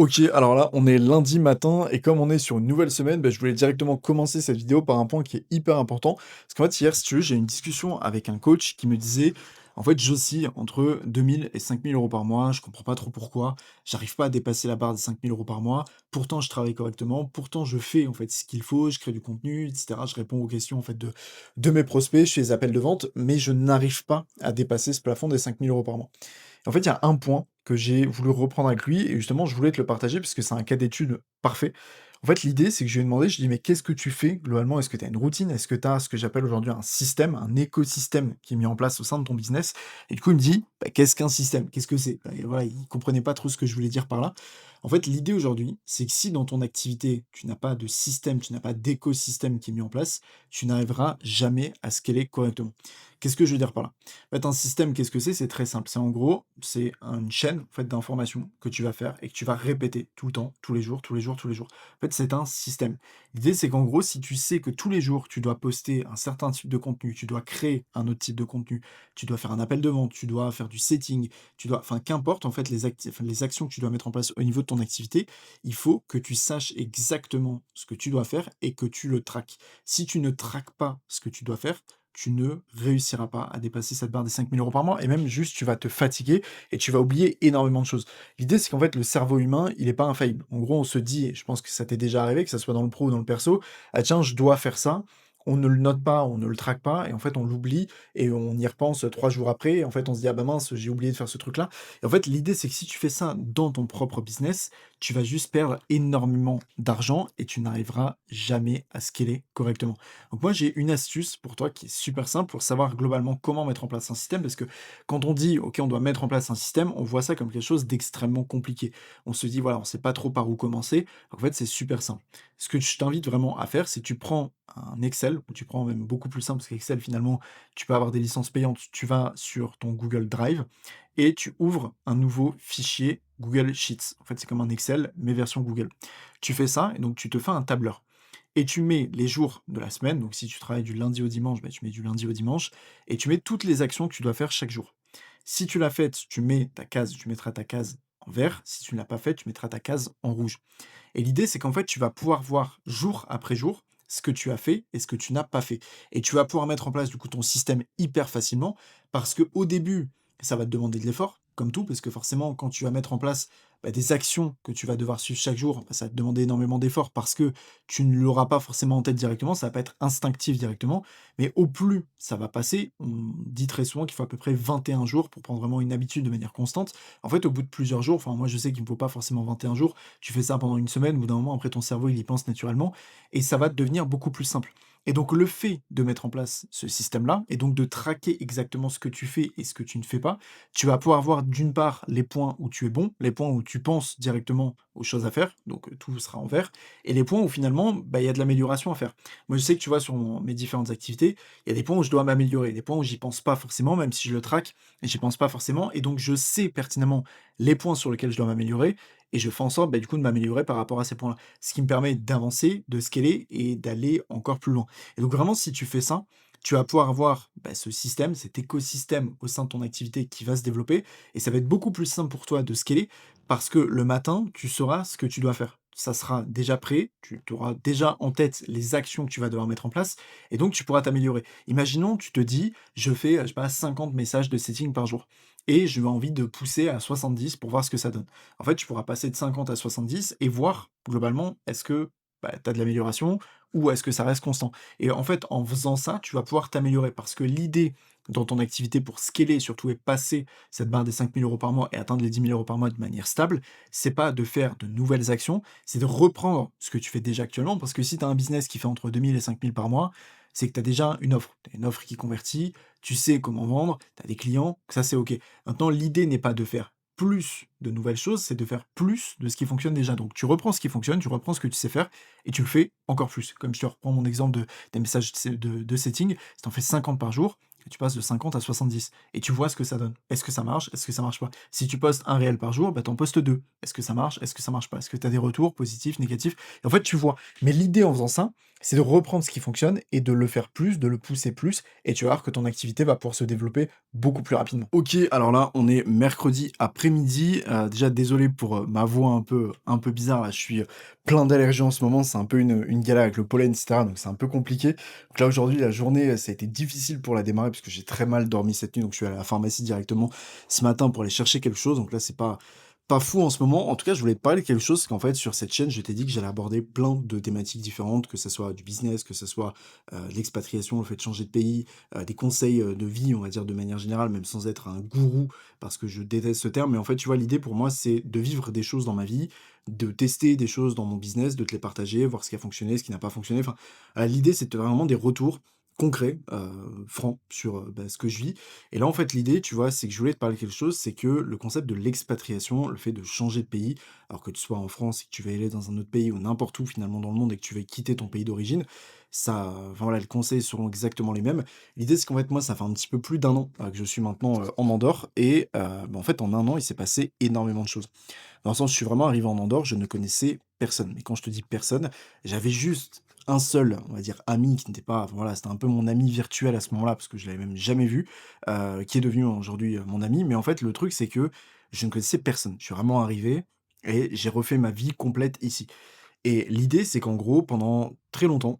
OK, alors là, on est lundi matin et comme on est sur une nouvelle semaine, je voulais directement commencer cette vidéo par un point qui est hyper important. Parce qu'en fait, hier, si tu veux, j'ai eu une discussion avec un coach qui me disait, en fait, j'oscille entre 2 000 et 5 000 € par mois. Je comprends pas trop pourquoi. J'arrive pas à dépasser la barre des 5 000 € par mois. Pourtant, je travaille correctement. Pourtant, je fais en fait ce qu'il faut. Je crée du contenu, etc. Je réponds aux questions en fait de mes prospects. Je fais les appels de vente, mais je n'arrive pas à dépasser ce plafond des 5 000 € par mois. En fait, il y a un point que j'ai voulu reprendre avec lui et justement, je voulais te le partager puisque c'est un cas d'étude parfait. En fait, l'idée, c'est que je lui ai demandé, je lui ai dit: «Mais qu'est-ce que tu fais globalement? Est-ce que tu as une routine? Est-ce que tu as ce que j'appelle aujourd'hui un système, un écosystème qui est mis en place au sein de ton business?» Et du coup, il me dit: «Bah, qu'est-ce qu'un système? Qu'est-ce que c'est?» Et voilà, il comprenait pas trop ce que je voulais dire par là. En fait, l'idée aujourd'hui, c'est que si dans ton activité, tu n'as pas de système, tu n'as pas d'écosystème qui est mis en place, tu n'arriveras jamais à scaler correctement. Qu'est-ce que je veux dire par là? En fait, un système, qu'est-ce que c'est? C'est très simple. C'est en gros, c'est une chaîne en fait, d'informations que tu vas faire et que tu vas répéter tout le temps, tous les jours, tous les jours, tous les jours. En fait, c'est un système. L'idée, c'est qu'en gros, si tu sais que tous les jours, tu dois poster un certain type de contenu, tu dois créer un autre type de contenu, tu dois faire un appel de vente, tu dois faire du setting, tu dois, enfin, qu'importe en fait enfin, les actions que tu dois mettre en place au niveau de ton activité, il faut que tu saches exactement ce que tu dois faire et que tu le traques. Si tu ne traques pas ce que tu dois faire, tu ne réussiras pas à dépasser cette barre des 5 000 € par mois et même juste tu vas te fatiguer et tu vas oublier énormément de choses. L'idée, c'est qu'en fait, le cerveau humain, il est pas infaillible. En gros, on se dit, et je pense que ça t'est déjà arrivé, que ça soit dans le pro ou dans le perso: «Ah tiens, je dois faire ça». On ne le note pas, on ne le traque pas et en fait, on l'oublie et on y repense 3 jours après et en fait, on se dit: «Ah bah mince, j'ai oublié de faire ce truc-là». Et en fait, l'idée, c'est que si tu fais ça dans ton propre business, tu vas juste perdre énormément d'argent et tu n'arriveras jamais à scaler correctement. Donc moi, j'ai une astuce pour toi qui est super simple pour savoir globalement comment mettre en place un système, parce que quand on dit, OK, on doit mettre en place un système, on voit ça comme quelque chose d'extrêmement compliqué. On se dit, voilà, on ne sait pas trop par où commencer. En fait, c'est super simple. Ce que je t'invite vraiment à faire, c'est tu prends un Excel, ou tu prends même beaucoup plus simple, parce qu'Excel, finalement, tu peux avoir des licences payantes, tu vas sur ton Google Drive et tu ouvres un nouveau fichier Google Sheets. En fait, c'est comme un Excel, mais version Google. Tu fais ça, et donc tu te fais un tableur et tu mets les jours de la semaine, donc si tu travailles du lundi au dimanche, tu mets du lundi au dimanche et tu mets toutes les actions que tu dois faire chaque jour. Si tu l'as faite, tu mettras ta case en vert, si tu ne l'as pas faite, tu mettras ta case en rouge. Et l'idée, c'est qu'en fait, tu vas pouvoir voir jour après jour ce que tu as fait et ce que tu n'as pas fait. Et tu vas pouvoir mettre en place du coup ton système hyper facilement parce que au début, ça va te demander de l'effort, comme tout, parce que forcément, quand tu vas mettre en place des actions que tu vas devoir suivre chaque jour, ça va te demander énormément d'efforts parce que tu ne l'auras pas forcément en tête directement, ça va pas être instinctif directement, mais au plus ça va passer, on dit très souvent qu'il faut à peu près 21 jours pour prendre vraiment une habitude de manière constante. En fait, au bout de plusieurs jours, enfin moi je sais qu'il ne me faut pas forcément 21 jours, tu fais ça pendant une semaine, au bout d'un moment, après ton cerveau, il y pense naturellement et ça va devenir beaucoup plus simple. Et donc le fait de mettre en place ce système-là et donc de traquer exactement ce que tu fais et ce que tu ne fais pas, tu vas pouvoir voir d'une part les points où tu es bon, les points où tu penses directement aux choses à faire, donc tout sera en vert, et les points où finalement, il y a de l'amélioration à faire. Moi, je sais que tu vois, sur mes différentes activités, il y a des points où je dois m'améliorer, des points où j'y pense pas forcément, même si je le traque, et j'y pense pas forcément, et donc je sais pertinemment les points sur lesquels je dois m'améliorer, et je fais en sorte, du coup, de m'améliorer par rapport à ces points-là. Ce qui me permet d'avancer, de scaler et d'aller encore plus loin. Et donc vraiment, si tu fais ça, tu vas pouvoir avoir ce système, cet écosystème au sein de ton activité qui va se développer, et ça va être beaucoup plus simple pour toi de scaler parce que le matin, tu sauras ce que tu dois faire. Ça sera déjà prêt, tu auras déjà en tête les actions que tu vas devoir mettre en place, et donc tu pourras t'améliorer. Imaginons, tu te dis, je fais, je sais pas, 50 messages de setting par jour et j'ai envie de pousser à 70 pour voir ce que ça donne. En fait, tu pourras passer de 50 à 70 et voir globalement, est-ce que tu as de l'amélioration ou est-ce que ça reste constant? Et en fait, en faisant ça, tu vas pouvoir t'améliorer parce que l'idée dans ton activité pour scaler surtout et passer cette barre des 5 000 € par mois et atteindre les 10 000 € par mois de manière stable, c'est pas de faire de nouvelles actions, c'est de reprendre ce que tu fais déjà actuellement. Parce que si tu as un business qui fait entre 2 000 et 5 000 par mois, c'est que tu as déjà une offre. Tu as une offre qui convertit, tu sais comment vendre, tu as des clients, ça c'est OK. Maintenant, l'idée n'est pas de faire plus de nouvelles choses, c'est de faire plus de ce qui fonctionne déjà. Donc tu reprends ce qui fonctionne, tu reprends ce que tu sais faire et tu le fais encore plus. Comme je te reprends mon exemple des messages de setting, si tu en fais 50 par jour, tu passes de 50 à 70 et tu vois ce que ça donne. Est-ce que ça marche? Est-ce que ça marche pas? Si tu postes un réel par jour, bah, tu en postes 2. Est-ce que ça marche? Est-ce que ça marche pas? Est-ce que tu as des retours positifs, négatifs? Et en fait, tu vois. Mais l'idée en faisant ça, c'est de reprendre ce qui fonctionne et de le faire plus, de le pousser plus et tu vas voir que ton activité va pouvoir se développer beaucoup plus rapidement. OK, alors là, on est mercredi après-midi. Déjà désolé pour, ma voix un peu bizarre là, je suis, plein d'allergies en ce moment, c'est un peu une galère avec le pollen et cetera, donc c'est un peu compliqué. Donc là, aujourd'hui, la journée, ça a été difficile pour la démarrer parce que j'ai très mal dormi cette nuit, donc je suis allé à la pharmacie directement ce matin pour aller chercher quelque chose. Donc là, c'est pas fou en ce moment. En tout cas, je voulais te parler de quelque chose, c'est qu'en fait, sur cette chaîne, je t'ai dit que j'allais aborder plein de thématiques différentes, que ça soit du business, que ça soit, l'expatriation, le fait de changer de pays, des conseils, de vie, on va dire de manière générale, même sans être un gourou, parce que je déteste ce terme. Mais en fait, tu vois, l'idée pour moi, c'est de vivre des choses dans ma vie, de tester des choses dans mon business, de te les partager, voir ce qui a fonctionné, ce qui n'a pas fonctionné. Enfin, l'idée, c'est de vraiment des retours concrets, francs sur, bah, ce que je vis. Et là, en fait, l'idée, tu vois, c'est que je voulais te parler de quelque chose, c'est que le concept de l'expatriation, le fait de changer de pays, alors que tu sois en France et que tu vas aller dans un autre pays ou n'importe où finalement dans le monde et que tu veux quitter ton pays d'origine, ça, enfin voilà, les conseils seront exactement les mêmes. L'idée, c'est qu'en fait, moi, ça fait un petit peu plus d'un an que je suis maintenant en Andorre et bah, en fait, en un an, il s'est passé énormément de choses. Dans le sens, je suis vraiment arrivé en Andorre, je ne connaissais personne. Mais quand je te dis personne, j'avais juste un seul, on va dire, ami qui n'était pas, enfin, voilà, c'était un peu mon ami virtuel à ce moment-là, parce que je l'avais même jamais vu, qui est devenu aujourd'hui mon ami. Mais en fait, le truc, c'est que je ne connaissais personne. Je suis vraiment arrivé et j'ai refait ma vie complète ici. Et l'idée, c'est qu'en gros, pendant très longtemps,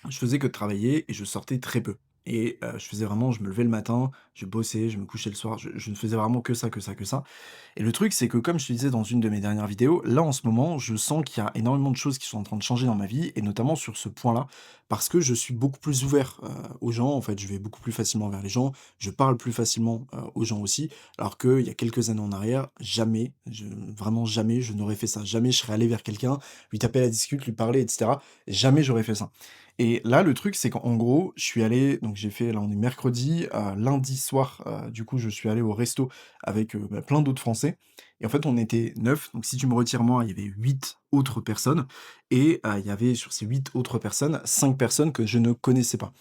je faisais que de travailler et je sortais très peu. Et je faisais vraiment, je me levais le matin, je bossais, je me couchais le soir, je ne faisais vraiment que ça, que ça, que ça. Et le truc, c'est que comme je te disais dans une de mes dernières vidéos, là, en ce moment, je sens qu'il y a énormément de choses qui sont en train de changer dans ma vie et notamment sur ce point-là, parce que je suis beaucoup plus ouvert, aux gens. En fait, je vais beaucoup plus facilement vers les gens, je parle plus facilement, aux gens aussi, alors qu'il y a quelques années en arrière, jamais, vraiment jamais, je n'aurais fait ça. Jamais je serais allé vers quelqu'un, lui taper la discute, lui parler et cetera. Jamais j'aurais fait ça. Et là, le truc, c'est qu'en gros, je suis allé donc j'ai fait là, on est mercredi, lundi soir, du coup, je suis allé au resto avec, bah, plein d'autres Français et en fait, on était 9. Donc si tu me retires moi, il y avait 8 autres personnes et il y avait sur ces 8 autres personnes, 5 personnes que je ne connaissais pas.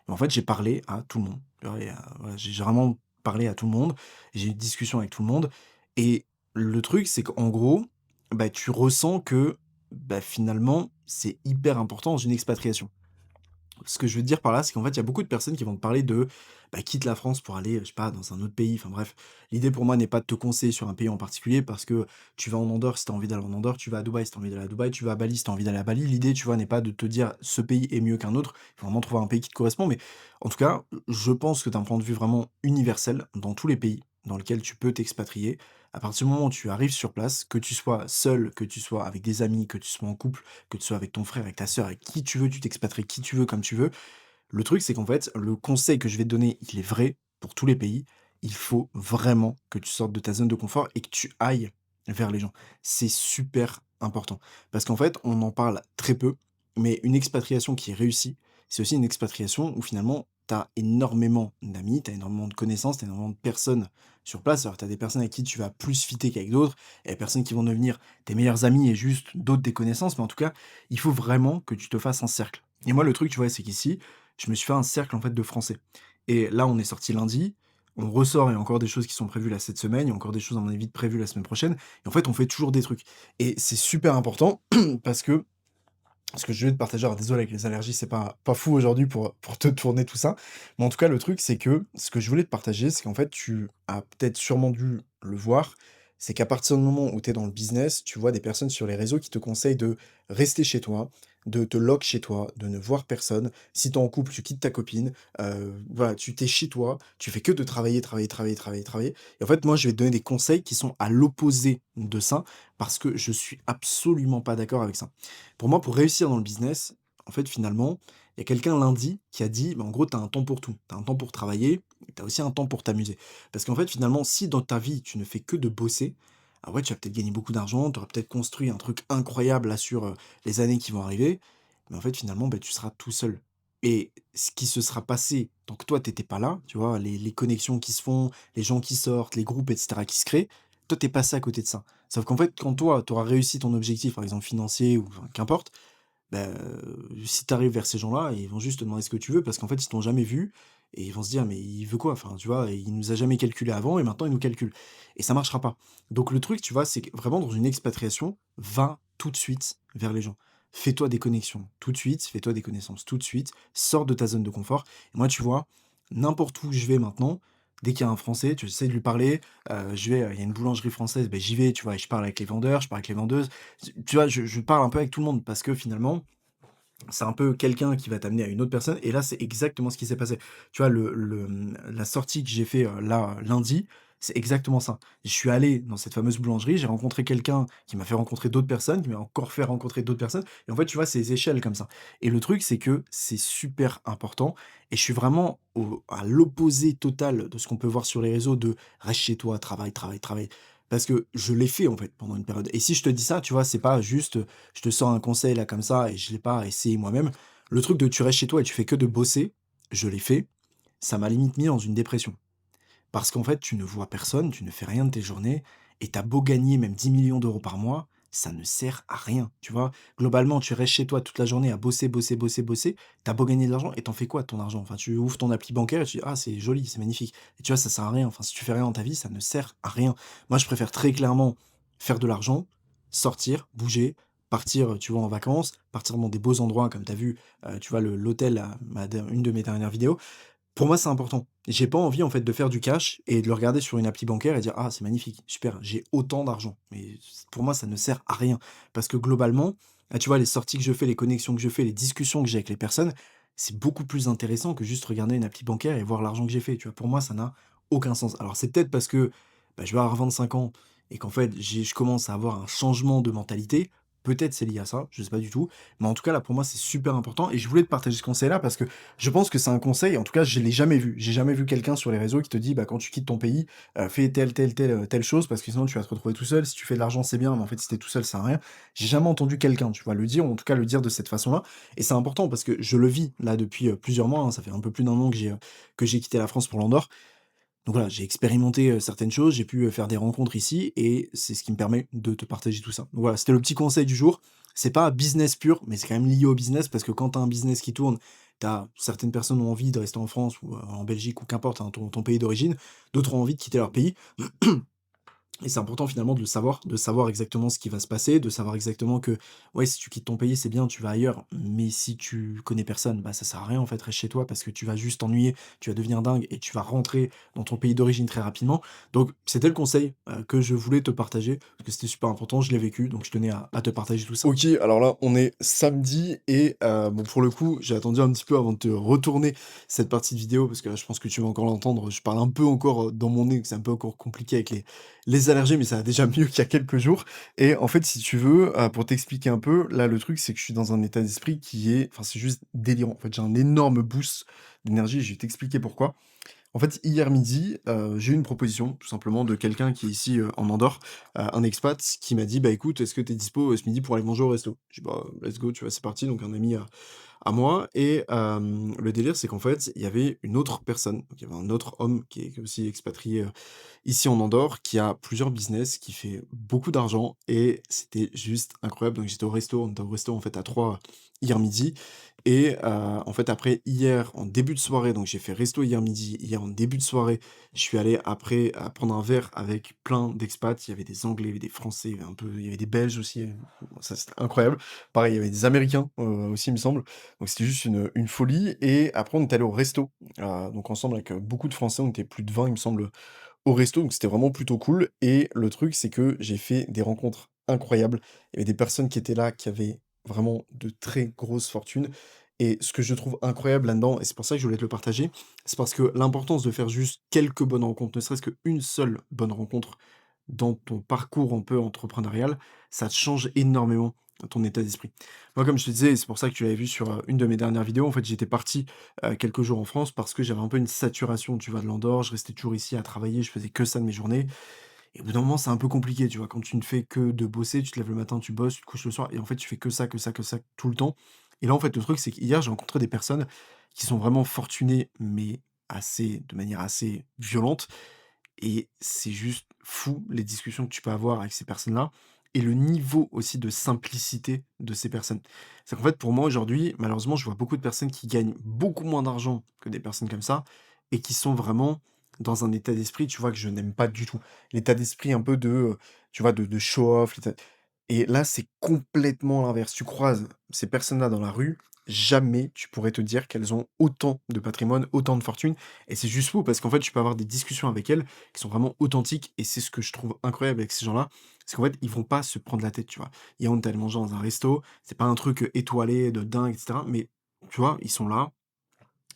Et en fait, j'ai parlé à tout le monde. Et voilà, j'ai vraiment parlé à tout le monde, j'ai eu une discussion avec tout le monde et le truc, c'est qu'en gros, bah, tu ressens que, bah, finalement, c'est hyper important dans une expatriation. Ce que je veux te dire par là, c'est qu'en fait, il y a beaucoup de personnes qui vont te parler de, bah, quitte la France pour aller, je sais pas, dans un autre pays. Enfin bref, l'idée pour moi n'est pas de te conseiller sur un pays en particulier parce que tu vas en Andorre si tu as envie d'aller en Andorre, tu vas à Dubaï si tu as envie d'aller à Dubaï, tu vas à Bali si tu as envie d'aller à Bali. L'idée, tu vois, n'est pas de te dire ce pays est mieux qu'un autre. Il faut vraiment trouver un pays qui te correspond. Mais en tout cas, je pense que d'un point de vue vraiment universel, dans tous les pays dans lesquels tu peux t'expatrier, à partir du moment où tu arrives sur place, que tu sois seul, que tu sois avec des amis, que tu sois en couple, que tu sois avec ton frère, avec ta sœur, avec qui tu veux, tu t'expatries qui tu veux, comme tu veux. Le truc, c'est qu'en fait, le conseil que je vais te donner, il est vrai pour tous les pays. Il faut vraiment que tu sortes de ta zone de confort et que tu ailles vers les gens. C'est super important. Parce qu'en fait, on en parle très peu, mais une expatriation qui est réussie, c'est aussi une expatriation où finalement, tu as énormément d'amis, tu as énormément de connaissances, tu as énormément de personnes sur place. Alors, tu as des personnes avec qui tu vas plus fitter qu'avec d'autres, et des personnes qui vont devenir tes meilleurs amis et juste d'autres des connaissances. Mais en tout cas, il faut vraiment que tu te fasses un cercle. Et moi, le truc, tu vois, c'est qu'ici, je me suis fait un cercle en fait de français. Et là, on est sorti lundi, on ressort, il y a encore des choses qui sont prévues là cette semaine, il y a encore des choses à mon avis de prévues la semaine prochaine. Et en fait, on fait toujours des trucs. Et c'est super important parce que ce que je vais te partager, alors désolé avec les allergies, c'est pas fou aujourd'hui pour te tourner tout ça. Mais en tout cas, le truc, c'est que ce que je voulais te partager, c'est qu'en fait, tu as peut-être sûrement dû le voir, c'est qu'à partir du moment où tu es dans le business, tu vois des personnes sur les réseaux qui te conseillent de rester chez toi, de te lock chez toi, de ne voir personne. Si tu es en couple, tu quittes ta copine, voilà, tu t'es chez toi, tu fais que de travailler, travailler, travailler, travailler, travailler. Et en fait, moi, je vais te donner des conseils qui sont à l'opposé de ça, parce que je suis absolument pas d'accord avec ça. Pour moi, pour réussir dans le business, en fait, finalement, il y a quelqu'un lundi qui a dit: «Bah, en gros, tu as un temps pour tout. Tu as un temps pour travailler et tu as aussi un temps pour t'amuser». Parce qu'en fait, finalement, si dans ta vie, tu ne fais que de bosser, ah ouais, tu vas peut-être gagner beaucoup d'argent, tu auras peut-être construit un truc incroyable là sur, les années qui vont arriver, mais en fait, finalement, bah, tu seras tout seul. Et ce qui se sera passé tant que toi, tu étais pas là, tu vois? Les connexions qui se font, les gens qui sortent, les groupes et cetera qui se créent, toi, tu es passé à côté de ça. Sauf qu'en fait, quand toi, tu auras réussi ton objectif, par exemple financier ou enfin, qu'importe, bah, si tu arrives vers ces gens-là, ils vont juste te demander ce que tu veux parce qu'en fait, ils t'ont jamais vu et ils vont se dire: «Mais il veut quoi?» Enfin, tu vois? Il nous a jamais calculé avant et maintenant il nous calcule et ça marchera pas. Donc le truc, tu vois, c'est que vraiment dans une expatriation, va tout de suite vers les gens. Fais-toi des connexions tout de suite, fais-toi des connaissances tout de suite, sors de ta zone de confort et moi, tu vois, n'importe où je vais maintenant, dès qu'il y a un Français, tu essaies de lui parler, il y a une boulangerie française, ben j'y vais, tu vois? Et je parle avec les vendeurs, je parle avec les vendeuses. Tu vois? Je parle un peu avec tout le monde parce que finalement, c'est un peu quelqu'un qui va t'amener à une autre personne et là, c'est exactement ce qui s'est passé. Tu vois, la sortie que j'ai fait, là, lundi, c'est exactement ça. Je suis allé dans cette fameuse boulangerie, j'ai rencontré quelqu'un qui m'a fait rencontrer d'autres personnes, qui m'a encore fait rencontrer d'autres personnes et en fait, tu vois, c'est des échelles comme ça et le truc, c'est que c'est super important et je suis vraiment au à l'opposé total de ce qu'on peut voir sur les réseaux de: «Reste chez toi, travaille, travaille, travaille». Parce que je l'ai fait, en fait, pendant une période et si je te dis ça, tu vois, c'est pas juste, je te sors un conseil là comme ça et je l'ai pas essayé moi-même. Le truc de tu restes chez toi et tu fais que de bosser, je l'ai fait, ça m'a limite mis dans une dépression. Parce qu'en fait, tu ne vois personne, tu ne fais rien de tes journées et tu beau gagner même 10 millions d'euros par mois, ça ne sert à rien, tu vois? Globalement, tu restes chez toi toute la journée à bosser, bosser, bosser, bosser, tu beau gagner de l'argent et t'en fais quoi de ton argent? Enfin, tu ouvres ton appli bancaire et tu dis: «Ah, c'est joli, c'est magnifique» et tu vois, ça sert à rien. Enfin, si tu fais rien dans ta vie, ça ne sert à rien. Moi, je préfère très clairement faire de l'argent, sortir, bouger, partir, tu vois, en vacances, partir dans des beaux endroits comme tu as vu, tu vois, l'hôtel, là, une de mes dernières vidéos. Pour moi, c'est important. J'ai pas envie, en fait, de faire du cash et de le regarder sur une appli bancaire et dire: «Ah, c'est magnifique, super, j'ai autant d'argent». Mais pour moi, ça ne sert à rien. Parce que globalement, tu vois, les sorties que je fais, les connexions que je fais, les discussions que j'ai avec les personnes, c'est beaucoup plus intéressant que juste regarder une appli bancaire et voir l'argent que j'ai fait, tu vois? Pour moi, ça n'a aucun sens. Alors c'est peut-être parce que, je vais avoir 25 ans et qu'en fait, je commence à avoir un changement de mentalité. Peut-être c'est lié à ça, je sais pas du tout. Mais en tout cas, là, pour moi, c'est super important et je voulais te partager ce conseil-là parce que je pense que c'est un conseil, en tout cas, je l'ai jamais vu. J'ai jamais vu quelqu'un sur les réseaux qui te dit: «Bah, quand tu quittes ton pays, fais telle chose parce que sinon tu vas te retrouver tout seul. Si tu fais de l'argent, c'est bien, mais en fait, si tu tout seul, ça sert à rien». J'ai jamais entendu quelqu'un, tu vois, le dire ou en tout cas le dire de cette façon-là et c'est important parce que je le vis là depuis, plusieurs mois, hein. Ça fait un peu plus d'1 an que j'ai quitté la France pour l'Andorre. Donc voilà, j'ai expérimenté, certaines choses, j'ai pu, faire des rencontres ici et c'est ce qui me permet de te partager tout ça. Donc voilà, c'était le petit conseil du jour. C'est pas business pur, mais c'est quand même lié au business parce que quand tu as un business qui tourne, certaines personnes ont envie de rester en France ou, en Belgique ou qu'importe, hein, ton pays d'origine. D'autres ont envie de quitter leur pays. Et c'est important finalement de savoir exactement ce qui va se passer, de savoir exactement que, ouais, si tu quittes ton pays, c'est bien, tu vas ailleurs, mais si tu connais personne, bah, ça sert à rien en fait, reste chez toi parce que tu vas juste t'ennuyer, tu vas devenir dingue et tu vas rentrer dans ton pays d'origine très rapidement. Donc c'était le conseil, que je voulais te partager parce que c'était super important, je l'ai vécu, donc je tenais à te partager tout ça. OK, alors là, on est samedi et bon, pour le coup, j'ai attendu un petit peu avant de te retourner cette partie de vidéo parce que là, je pense que tu vas encore l'entendre. Je parle un peu encore, dans mon nez, que c'est un peu encore compliqué avec les allergies, mais ça va déjà mieux qu'il y a quelques jours et en fait, si tu veux, pour t'expliquer un peu, là, le truc, c'est que je suis dans un état d'esprit qui est enfin, c'est juste délirant. En fait, j'ai un énorme boost d'énergie, je vais t'expliquer pourquoi. En fait, hier midi, j'ai eu une proposition, tout simplement, de quelqu'un qui est ici, en Andorre, un expat qui m'a dit: «Bah, écoute, est-ce que tu es dispo, ce midi pour aller manger au resto?» J'ai dit: «Bah, let's go», tu vois? C'est parti, donc un ami à moi et le délire, c'est qu'en fait, il y avait une autre personne, donc il y avait un autre homme qui est aussi expatrié, ici en Andorre, qui a plusieurs business, qui fait beaucoup d'argent et c'était juste incroyable. Donc j'étais au resto, on était au resto en fait à 3 hier midi et en fait après hier en début de soirée, donc j'ai fait resto hier midi, hier en début de soirée, je suis allé après, prendre un verre avec plein d'expats. Il y avait des Anglais, il y avait des Français, il y avait des Belges aussi, ça c'était incroyable. Pareil, il y avait des Américains, aussi il me semble. Donc c'était juste une folie et après on est allé au resto, donc ensemble avec, beaucoup de Français, on était plus de 20 il me semble, au resto, donc c'était vraiment plutôt cool et le truc, c'est que j'ai fait des rencontres incroyables. Il y avait des personnes qui étaient là, qui avaient vraiment de très grosses fortunes et ce que je trouve incroyable là-dedans et c'est pour ça que je voulais te le partager, c'est parce que l'importance de faire juste quelques bonnes rencontres, ne serait-ce qu'une seule bonne rencontre dans ton parcours un peu entrepreneurial, ça te change énormément ton état d'esprit. Moi, comme je te disais, et c'est pour ça que tu l'avais vu sur, une de mes dernières vidéos, en fait, j'étais parti, quelques jours en France parce que j'avais un peu une saturation, tu vois, de l'Andorre. Je restais toujours ici à travailler, je faisais que ça de mes journées et au bout d'un moment, c'est un peu compliqué, tu vois? Quand tu ne fais que de bosser, tu te lèves le matin, tu bosses, tu te couches le soir et en fait, tu fais que ça, que ça, que ça tout le temps et là, en fait, le truc, c'est qu'hier, j'ai rencontré des personnes qui sont vraiment fortunées, mais de manière assez violente et c'est juste fou les discussions que tu peux avoir avec ces personnes-là et le niveau aussi de simplicité de ces personnes. C'est qu'en fait, pour moi, aujourd'hui, malheureusement, je vois beaucoup de personnes qui gagnent beaucoup moins d'argent que des personnes comme ça et qui sont vraiment dans un état d'esprit, tu vois, que je n'aime pas du tout. L'état d'esprit un peu de, tu vois, de show off, et là, c'est complètement l'inverse. Tu croises ces personnes-là dans la rue, jamais tu pourrais te dire qu'elles ont autant de patrimoine, autant de fortune, et c'est juste fou parce qu'en fait, tu peux avoir des discussions avec elles qui sont vraiment authentiques, et c'est ce que je trouve incroyable avec ces gens-là, c'est qu'en fait, ils vont pas se prendre la tête, tu vois? Hier, on est allé manger dans un resto, c'est pas un truc, étoilé de dingue et cetera, mais tu vois, ils sont là,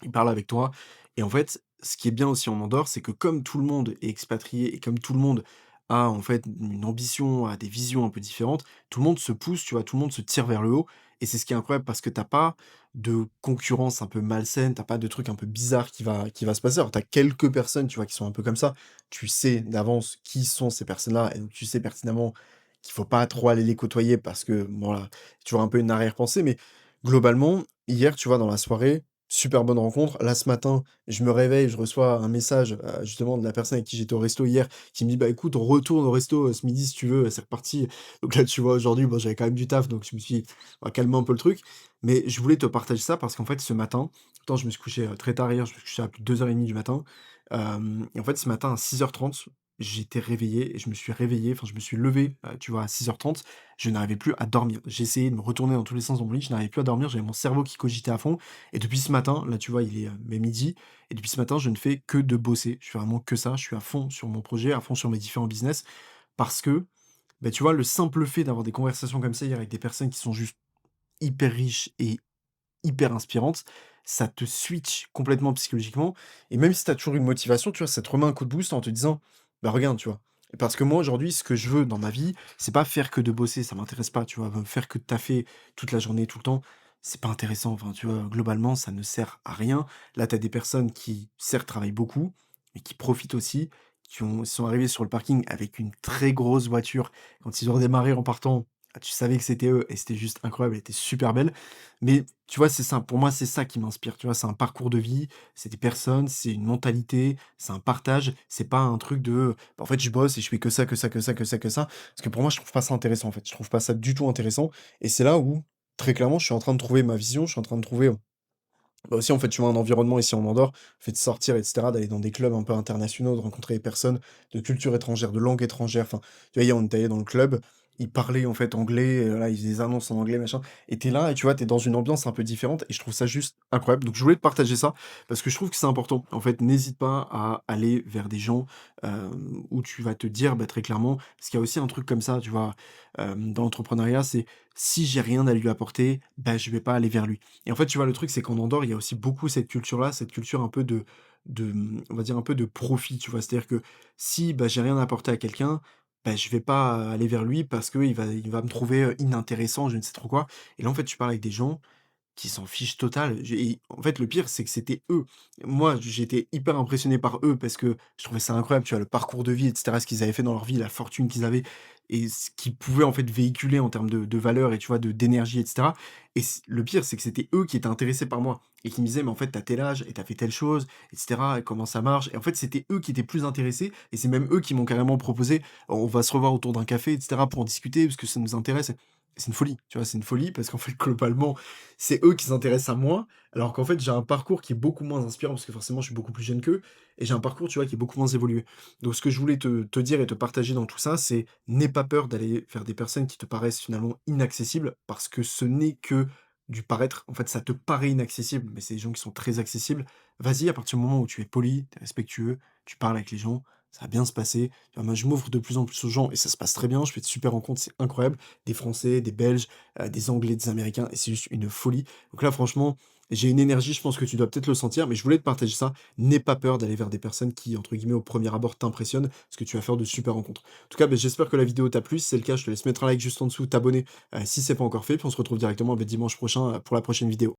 ils parlent avec toi, et en fait, ce qui est bien aussi en Andorre, c'est que comme tout le monde est expatrié et comme tout le monde a en fait une ambition, a des visions un peu différentes, tout le monde se pousse, tu vois? Tout le monde se tire vers le haut, et c'est ce qui est incroyable parce que t'as pas de concurrence un peu malsaine, t'as pas de truc un peu bizarre qui va se passer. Alors tu quelques personnes, tu vois, qui sont un peu comme ça. Tu sais d'avance qui sont ces personnes-là, et donc tu sais pertinemment qu'il faut pas trop aller les côtoyer parce que, bon, voilà, tu vois un peu une arrière-pensée, mais globalement, hier, tu vois, dans la soirée, super bonne rencontre. Là, ce matin, je me réveille, je reçois un message, justement de la personne avec qui j'étais au resto hier, qui me dit: «Bah, écoute, retourne au resto, ce midi si tu veux, c'est reparti». Donc là, tu vois, aujourd'hui, bon, j'avais quand même du taf, donc je me suis dit: «On va calmer un peu le truc». Mais je voulais te partager ça parce qu'en fait, ce matin, pourtant je me suis couché, très tard hier, je me suis couché à plus de 2h30 du matin, et en fait, ce matin à 6h30, j'étais réveillé et je me suis réveillé, enfin, je me suis levé, tu vois, à 6h30. Je n'arrivais plus à dormir. J'ai essayé de me retourner dans tous les sens dans mon lit, je n'arrivais plus à dormir, j'avais mon cerveau qui cogitait à fond, et depuis ce matin, là, tu vois, il est, midi, et depuis ce matin, je ne fais que de bosser. Je fais vraiment que ça, je suis à fond sur mon projet, à fond sur mes différents business parce que, bah, tu vois, le simple fait d'avoir des conversations comme ça hier avec des personnes qui sont juste hyper riches et hyper inspirante, ça te switch complètement psychologiquement, et même si tu as toujours une motivation, tu vois, ça te remet un coup de boost en te disant: «Bah, regarde», tu vois? Parce que moi, aujourd'hui, ce que je veux dans ma vie, c'est pas faire que de bosser, ça m'intéresse pas, tu vois? Faire que de taffer toute la journée, tout le temps, c'est pas intéressant, enfin, tu vois? Globalement, ça ne sert à rien. Là, tu as des personnes qui, certes, travaillent beaucoup, mais qui profitent aussi, sont arrivés sur le parking avec une très grosse voiture. Quand ils ont démarré en partant, ah, tu savais que c'était eux et c'était juste incroyable, elle était super belle. Mais tu vois, c'est ça, pour moi, c'est ça qui m'inspire, tu vois? C'est un parcours de vie, c'est des personnes, c'est une mentalité, c'est un partage, c'est pas un truc de, bah, en fait, je bosse et je fais que ça, que ça, que ça, que ça, que ça. Parce que pour moi, je trouve pas ça intéressant, en fait. Je trouve pas ça du tout intéressant, et c'est là où, très clairement, je suis en train de trouver ma vision, je suis en train de trouver, bah, aussi, en fait, tu vois, un environnement ici en Andorre, le fait de sortir et cetera, d'aller dans des clubs un peu internationaux, de rencontrer des personnes de culture étrangère, de langue étrangère. Enfin, tu vois, hier, on était allés dans le club, ils parlaient, en fait, anglais, là, ils faisaient des annonces en anglais, machin, et tu là et tu vois, t'es dans une ambiance un peu différente, et je trouve ça juste incroyable. Donc je voulais te partager ça parce que je trouve que c'est important. En fait, n'hésite pas à aller vers des gens, où tu vas te dire, bah, très clairement, parce qu'il y a aussi un truc comme ça, tu vois, dans l'entrepreneuriat, c'est: «Si j'ai rien à lui apporter, bah, je vais pas aller vers lui». Et en fait, tu vois, le truc, c'est qu'en Andorre, il y a aussi beaucoup cette culture-là, cette culture un peu on va dire un peu de profit, tu vois? C'est-à-dire que si, bah, j'ai rien à apporter à quelqu'un, bah, je vais pas aller vers lui parce qu'il va me trouver, inintéressant, je ne sais trop quoi. Et là, en fait, tu parles avec des gens qui s'en fichent total. En fait, le pire, c'est que c'était eux. Moi, j'étais hyper impressionné par eux parce que je trouvais ça incroyable, tu vois? Le parcours de vie et cetera, ce qu'ils avaient fait dans leur vie, la fortune qu'ils avaient et ce qu'ils pouvaient, en fait, véhiculer en termes de valeurs et tu vois, d'énergie et cetera. Et le pire, c'est que c'était eux qui étaient intéressés par moi et qui me disaient: «Mais en fait, tu tel âge et tu fait telle chose et cetera et comment ça marche?» Et en fait, c'était eux qui étaient plus intéressés, et c'est même eux qui m'ont carrément proposé: «On va se revoir autour d'un café et cetera pour en discuter parce que ça nous intéresse». C'est une folie, tu vois? C'est une folie parce qu'en fait, globalement, c'est eux qui s'intéressent à moi, alors qu'en fait, j'ai un parcours qui est beaucoup moins inspirant parce que forcément, je suis beaucoup plus jeune qu'eux, et j'ai un parcours, tu vois, qui est beaucoup moins évolué. Donc ce que je voulais te dire et te partager dans tout ça, c'est: n'aie pas peur d'aller vers des personnes qui te paraissent finalement inaccessibles, parce que ce n'est que du paraître. En fait, ça te paraît inaccessible, mais c'est des gens qui sont très accessibles. Vas-y, à partir du moment où tu es poli, tu es respectueux, tu parles avec les gens, ça va bien se passer. Tu vois, moi, je m'ouvre de plus en plus aux gens et ça se passe très bien. Je fais de super rencontres, c'est incroyable. Des Français, des Belges, des Anglais, des Américains, et c'est juste une folie. Donc là, franchement, j'ai une énergie, je pense que tu dois peut-être le sentir, mais je voulais te partager ça. N'aie pas peur d'aller vers des personnes qui, entre guillemets, au premier abord t'impressionnent, parce que tu vas faire de super rencontres. En tout cas, ben, j'espère que la vidéo t'a plu. Si c'est le cas, je te laisse mettre un like juste en dessous, t'abonner si c'est pas encore fait, puis on se retrouve directement ben, dimanche prochain pour la prochaine vidéo.